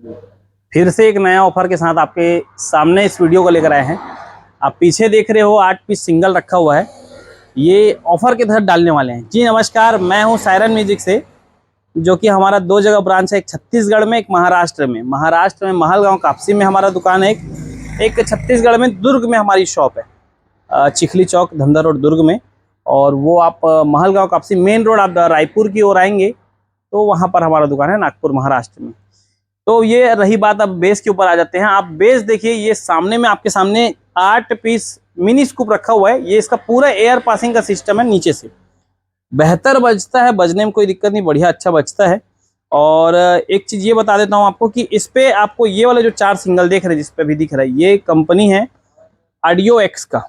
फिर से एक नया ऑफर के साथ आपके सामने इस वीडियो को लेकर आए हैं। आप पीछे देख रहे हो 8 पीस सिंगल रखा हुआ है, ये ऑफर के तहत डालने वाले हैं। जी नमस्कार, मैं हूं सायरन म्यूजिक से, जो कि हमारा 2 जगह ब्रांच है, एक छत्तीसगढ़ में, एक महाराष्ट्र में। महाराष्ट्र में महलगांव कापसी में हमारा दुकान है, एक छत्तीसगढ़ में दुर्ग में हमारी शॉप है, चिखली चौक धंधा रोड दुर्ग में। और वो आप महलगांव कापसी मेन रोड आप रायपुर की ओर आएंगे तो वहाँ पर हमारा दुकान है, नागपुर महाराष्ट्र में। तो ये रही बात, अब बेस के ऊपर आ जाते हैं। आप बेस देखिए, ये सामने में आपके सामने 8 पीस मिनी स्कूप रखा हुआ है। ये इसका पूरा एयर पासिंग का सिस्टम है, नीचे से बेहतर बजता है, बजने में कोई दिक्कत नहीं, बढ़िया अच्छा बजता है। और एक चीज़ ये बता देता हूँ आपको कि इस पे आपको ये वाला जो 4 सिंगल देख रहे हैं, जिस पे भी दिख रहा है, ये कंपनी है ऑडियो एक्स का,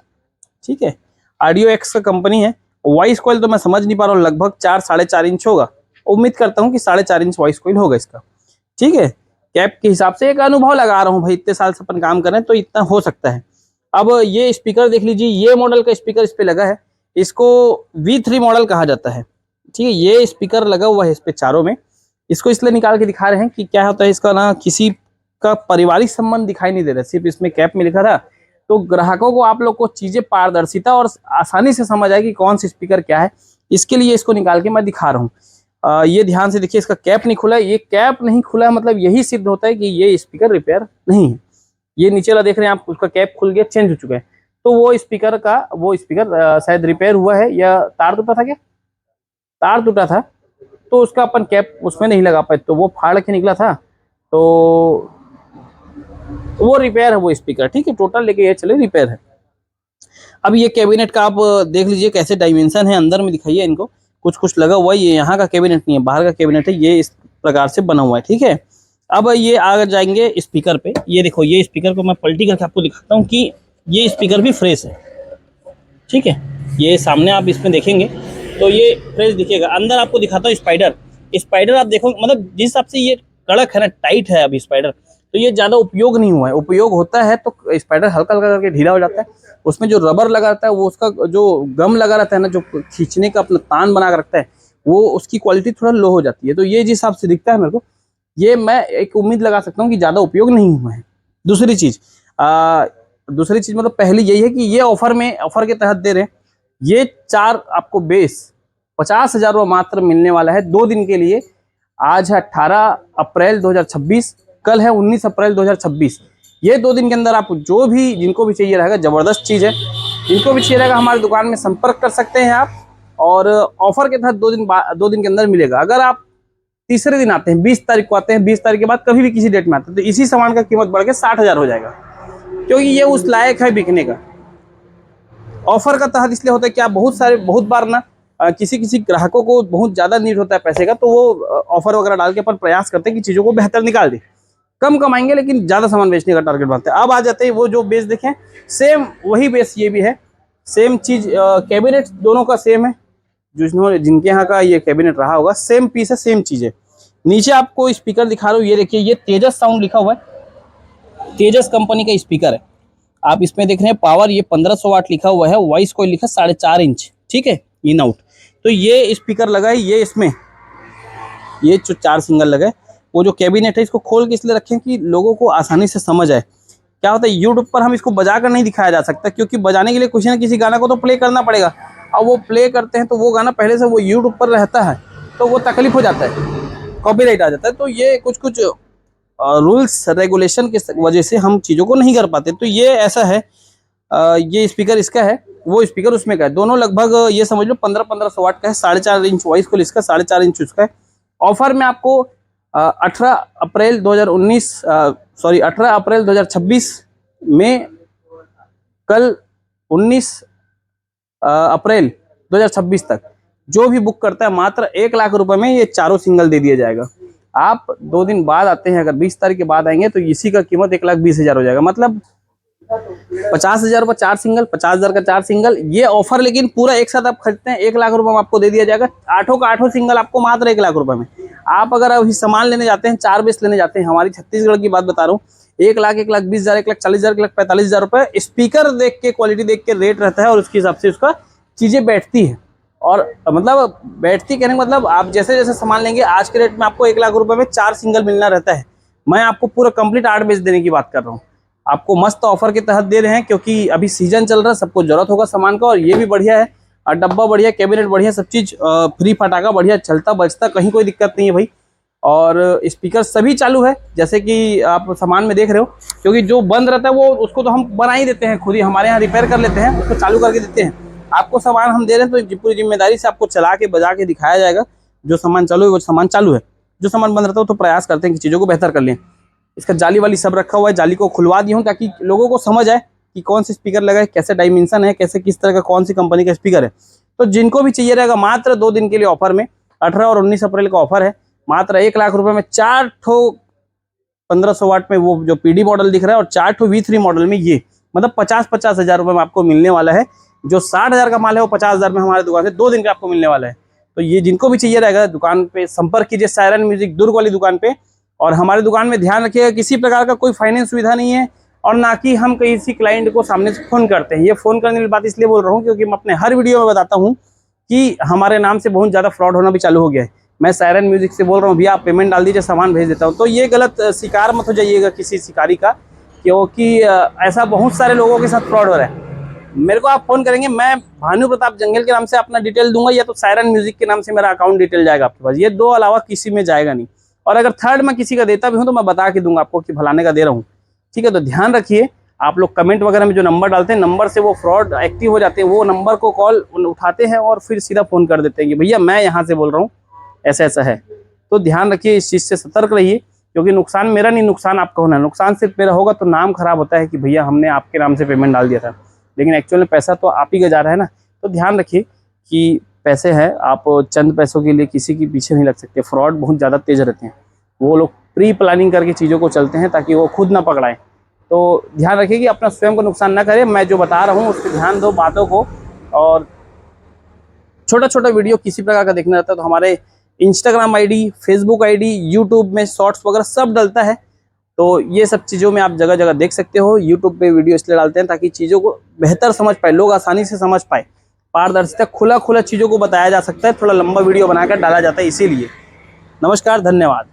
ठीक है, ऑडियो एक्स का कंपनी है। वॉइस कॉइल तो मैं समझ नहीं पा रहा हूँ, लगभग 4-4.5 इंच होगा। उम्मीद करता हूँ कि 4.5 इंच वॉइस कॉइल होगा इसका, ठीक है। कैप के हिसाब से एक अनुभव लगा रहा हूँ भाई, इतने साल से अपन काम कर रहे हैं तो इतना हो सकता है। अब ये स्पीकर देख लीजिए, ये मॉडल का स्पीकर इस पे लगा है, इसको V3 मॉडल कहा जाता है, ठीक है। ये स्पीकर लगा हुआ है इस पे चारों में। इसको इसलिए निकाल के दिखा रहे हैं कि क्या होता है, इसका ना किसी का पारिवारिक संबंध दिखाई नहीं दे रहा, सिर्फ इसमें कैप में लिखा था, तो ग्राहकों को, आप लोग को चीजें पारदर्शिता और आसानी से समझ आएगी कौन सा स्पीकर क्या है, इसके लिए इसको निकाल के मैं दिखा रहा हूँ। ये ध्यान से देखिए, इसका कैप नहीं खुला है। ये कैप नहीं खुला है मतलब यही सिद्ध होता है कि ये स्पीकर रिपेयर नहीं है। ये नीचे वाला देख रहे हैं आप, उसका कैप खुल गया, चेंज हो चुका है। तो वो स्पीकर शायद रिपेयर हुआ है, या तार टूटा था क्या, तार टूटा था, तो उसका अपन कैप उसमें नहीं लगा पाए, तो वो फाड़ के निकला था, तो वो रिपेयर है वो स्पीकर, ठीक है। टोटल लेके ये चले रिपेयर है। अब ये कैबिनेट का आप देख लीजिए कैसे डायमेंशन है, अंदर में दिखाइए इनको, कुछ कुछ लगा हुआ है। ये यहाँ का कैबिनेट नहीं है, बाहर का कैबिनेट है, ये इस प्रकार से बना हुआ है, ठीक है। अब ये आ जाएंगे स्पीकर पे। ये देखो, ये स्पीकर को मैं पलटी करके आपको दिखाता हूँ कि ये स्पीकर भी फ्रेश है, ठीक है। ये सामने आप इसमें देखेंगे तो ये फ्रेश दिखेगा। अंदर आपको दिखाता हूँ स्पाइडर। स्पाइडर आप देखो, मतलब जिस हिसाब से ये कड़क है ना, टाइट है अभी स्पाइडर, तो ये ज्यादा उपयोग नहीं हुआ है। उपयोग होता है तो स्पाइडर हल्का हल्का करके ढीला हो जाता है। उसमें जो रबर लगा रहता है, वो उसका जो गम लगा रहता है ना, जो खींचने का अपना तान बना कर रखता है, वो उसकी क्वालिटी थोड़ा लो हो जाती है। तो ये जिस हिसाब से दिखता है मेरे को, ये मैं एक उम्मीद लगा सकता हूँ कि ज्यादा उपयोग नहीं हुआ है। दूसरी चीज मतलब पहली यही है कि ये ऑफर के तहत दे रहे हैं। ये 4 आपको बेस 50,000 रुपये मात्र मिलने वाला है 2 दिन के लिए। आज है 18 अप्रैल 2026, कल है 19 अप्रैल 2026। ये 2 दिन के अंदर आप जो भी, जिनको भी चाहिए रहेगा, जबरदस्त चीज़ है, जिनको भी चाहिए रहेगा हमारी दुकान में संपर्क कर सकते हैं आप। और ऑफर के तहत 2 दिन के अंदर मिलेगा। अगर आप तीसरे दिन आते हैं, 20 तारीख को आते हैं, 20 तारीख के बाद कभी भी किसी डेट में आते हैं, तो इसी सामान का कीमत बढ़ के 60,000 हो जाएगा, क्योंकि ये उस लायक है बिकने का। ऑफर का तहत इसलिए होता है कि आप बहुत बार ना किसी किसी ग्राहकों को बहुत ज्यादा नीड होता है पैसे का, तो वो ऑफर वगैरह डाल के अपन प्रयास करते हैं कि चीजों को बेहतर निकाल दे। कम कमाएंगे लेकिन ज्यादा सामान बेचने का टारगेट बनाते हैं। अब आ जाते हैं वो जो बेस देखें, सेम वही बेस ये भी है, सेम चीज। कैबिनेट दोनों का सेम है, जिनके यहाँ का ये कैबिनेट रहा होगा, सेम पीस है, सेम चीज है। नीचे आपको स्पीकर दिखा रहा हूँ, ये देखिए, ये तेजस साउंड लिखा हुआ है, तेजस कंपनी का स्पीकर है। आप इसमें देख रहे हैं पावर, ये 1500 वाट लिखा हुआ है, वॉइस कॉइल लिखा 4.5 इंच, ठीक है, इन आउट। तो ये स्पीकर लगा है, ये इसमें ये जो 4 सिंगल लगे, वो जो कैबिनेट है, इसको खोल के इसलिए रखें कि लोगों को आसानी से समझ आए। क्या होता है, यूट्यूब पर हम इसको बजा कर नहीं दिखाया जा सकता, क्योंकि बजाने के लिए किसी ना किसी गाना को तो प्ले करना पड़ेगा। और वो प्ले करते हैं तो वो गाना पहले से वो यूट्यूब पर रहता है, तो वो तकलीफ हो जाता है, कॉपीराइट आ जाता है। तो ये कुछ कुछ रूल्स रेगुलेशन की वजह से हम चीज़ों को नहीं कर पाते। तो ये ऐसा है, ये स्पीकर इसका है, वो स्पीकर उसमें का है। दोनों लगभग ये समझ लो 1500 वाट का है, 4.5 इंच वॉइस कॉइल इसका, 4.5 इंच उसका है। ऑफर में आपको 18 अप्रैल 2026 में, कल 19 अप्रैल 2026 तक जो भी बुक करता है, मात्र 1 लाख रुपए में ये चारों सिंगल दे दिया जाएगा। आप 2 दिन बाद आते हैं, अगर 20 तारीख के बाद आएंगे, तो इसी का कीमत 1,20,000 हो जाएगा। मतलब 50,000 रुपये 4 सिंगल, 50,000 का 4 सिंगल, ये ऑफर। लेकिन पूरा एक साथ आप खरीदते हैं, 1 लाख रुपए में आपको दे दिया जाएगा। 8 का 8 सिंगल आपको मात्र 1 लाख रुपए में। आप अगर अभी सामान लेने जाते हैं, 4 बेस लेने जाते हैं, हमारी छत्तीसगढ़ की बात बता रहा हूँ, 1,00,000, 1,20,000, 1,40,000, 1,45,000 रुपए स्पीकर देख के, क्वालिटी देख के रेट रहता है, और उसके हिसाब से उसका चीजें बैठती है। और मतलब बैठती कहने का मतलब, आप जैसे जैसे सामान लेंगे, आज के रेट में आपको 1 लाख रुपए में 4 सिंगल मिलना रहता है। मैं आपको पूरा कंप्लीट 8 बेच देने की बात कर रहा हूँ। आपको मस्त ऑफर के तहत दे रहे हैं, क्योंकि अभी सीजन चल रहा है, सबको जरूरत होगा सामान का। और ये भी बढ़िया है, और डब्बा बढ़िया, कैबिनेट बढ़िया, सब चीज़ फ्री फटाका बढ़िया, चलता बजता कहीं कोई दिक्कत नहीं है भाई। और स्पीकर सभी चालू है, जैसे कि आप सामान में देख रहे हो, क्योंकि जो बंद रहता है वो उसको तो हम बना ही देते हैं, खुद ही हमारे यहाँ रिपेयर कर लेते हैं, उसको चालू करके देते हैं। आपको सामान हम दे रहे हैं तो पूरी जिम्मेदारी से आपको चला के बजा के दिखाया जाएगा। जो सामान चालू है वो सामान चालू है, जो सामान बंद रहता है तो प्रयास करते हैं कि चीज़ों को बेहतर कर लें। इसका जाली वाली सब रखा हुआ है, जाली को खुलवा दिया हूँ ताकि लोगों को समझ आए कि कौन सी स्पीकर लगा है, कैसे डायमेंशन है, कैसे किस तरह का कौन सी कंपनी का स्पीकर है। तो जिनको भी चाहिए रहेगा, मात्र 2 दिन के लिए ऑफर में, 18 और 19 अप्रैल का ऑफर है। मात्र 1 लाख रुपए में 4 ठो 1500 वाट में वो जो PD मॉडल दिख रहा है, और 4 ठो V3 मॉडल में ये, मतलब 50-50 हज़ार रुपए में आपको मिलने वाला है। जो 60,000 का माल है वो 50,000 में हमारे दुकान से 2 दिन का आपको मिलने वाला है। तो ये जिनको भी चाहिए रहेगा, दुकान पे संपर्क कीजिए, सायरन म्यूजिक दुर्ग वाली दुकान पे। और हमारे दुकान में ध्यान रखिएगा, किसी प्रकार का कोई फाइनेंस सुविधा नहीं है, और ना कि हम किसी क्लाइंट को सामने से फ़ोन करते हैं। ये फ़ोन करने की बात इसलिए बोल रहा हूँ क्योंकि मैं अपने हर वीडियो में बताता हूँ कि हमारे नाम से बहुत ज़्यादा फ्रॉड होना भी चालू हो गया है। मैं सायरन म्यूजिक से बोल रहा हूँ, भैया आप पेमेंट डाल दीजिए, सामान भेज देता हूँ। तो ये गलत शिकार मत हो जाइएगा किसी शिकारी का, क्योंकि ऐसा बहुत सारे लोगों के साथ फ्रॉड हो रहा है। मेरे को आप फ़ोन करेंगे, मैं भानु प्रताप जंगल के नाम से अपना डिटेल दूंगा, या तो सायरन म्यूजिक के नाम से मेरा अकाउंट डिटेल जाएगा आपके पास। ये 2 अलावा किसी में जाएगा नहीं। और अगर थर्ड मैं किसी का देता भी हूँ तो मैं बता के दूंगा आपको कि फलाने का दे रहा हूँ, ठीक है। तो ध्यान रखिए, आप लोग कमेंट वगैरह में जो नंबर डालते हैं, नंबर से वो फ्रॉड एक्टिव हो जाते हैं, वो नंबर को कॉल उठाते हैं और फिर सीधा फ़ोन कर देते हैं कि भैया मैं यहाँ से बोल रहा हूँ, ऐसा ऐसा है। तो ध्यान रखिए, इस चीज़ से सतर्क रहिए, क्योंकि नुकसान मेरा नहीं, नुकसान आपका होना है। नुकसान सिर्फ मेरा होगा तो नाम खराब होता है कि भैया हमने आपके नाम से पेमेंट डाल दिया था, लेकिन एक्चुअल में पैसा तो आप ही का जा रहा है ना। तो ध्यान रखिए कि पैसे हैं, आप चंद पैसों के लिए किसी के पीछे नहीं लग सकते। फ्रॉड बहुत ज़्यादा तेज रहते हैं, वो लोग प्री प्लानिंग करके चीज़ों को चलते हैं ताकि वो खुद ना पकड़ाएं। तो ध्यान रखिए कि अपना स्वयं को नुकसान ना करें। मैं जो बता रहा हूँ उस पर ध्यान दो बातों को। और छोटा छोटा वीडियो किसी प्रकार का देखना रहता है तो हमारे Instagram ID, Facebook ID, YouTube में शॉर्ट्स वगैरह सब डलता है। तो ये सब चीज़ों में आप जगह जगह देख सकते हो। यूट्यूब पे वीडियो इसलिए डालते हैं ताकि चीज़ों को बेहतर समझ पाए, लोग आसानी से समझ पाए। पारदर्शिता, खुला खुला चीज़ों को बताया जा सकता है, थोड़ा लंबा वीडियो बनाकर डाला जाता है इसीलिए। नमस्कार, धन्यवाद।